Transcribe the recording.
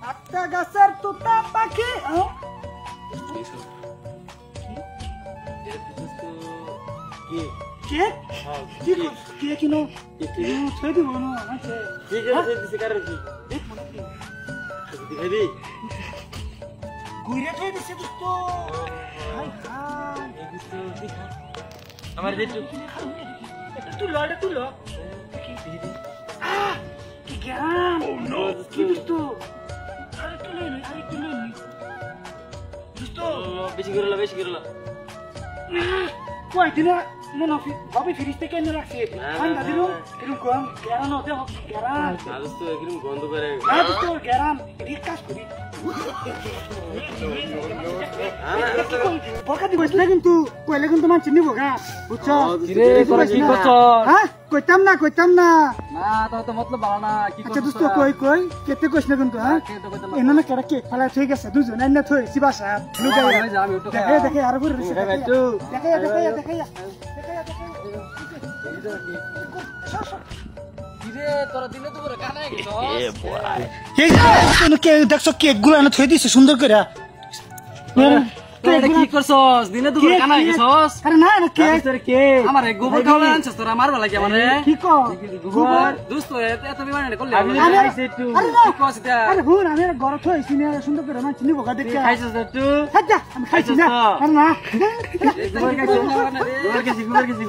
আটটা গাছের তোতা পাখি কে কি কে কিনো ছয় দিব না আছে কি করে দিছে কারণ কি দেখ মনে কি দিখাবি গুইরে ছয় দিছে দোস্ত হাই হাই এই দোস্ত দেখা আমার দেখু তুই ল কি জ্ঞান কি দোস্ত আরে তুই দোস্ত বেশি করে ল কই দিনা না ভাবি ফিরিস্তে কেন রাখছে ঠান্ডা দিলো এরকম গরম গেরান হতে হবে গেরান না দোস্ত একদম গন্ধ করে না দোস্ত গেরান ঠিক কাজ করি বকা দিবস না কিন্তু কইলে কিন্তু মান চিনি বকা বুঝছো রে তোরা কি করছ হ্যাঁ কইতাম না না তো মতলব ভালো না কি আচ্ছা দোস্ত কই কেতে কইছ না কিন্তু হ্যাঁ এনা না কেডা কেক ফালা থই গেছে দুজন আইনা থই সিবাসা লুকাই দেখে আর করে দেখে কিরে তোরা দিনে তো করে কানায় গেছ কে দেখছো কেক গুলো আনা থই দিছে সুন্দর করে তুই কি করছস দিনে তো করে কানায় গেছস আরে না কেক তোর কে আমারে গোবর খাওয়া আনছস তোরা মারবা লাগি আমারে কি কো গোবর দোস্ত এত বিমানে করলে আমি খাইছি একটু কি কস এটা আরে ভুল আমি ঘরে থইছি না সুন্দর করে মান চিনি বকা দেখে খাইছস একটু হাজ্জা আমি খাইছি না আরে না গোবর খাইছস গোবর খাইছি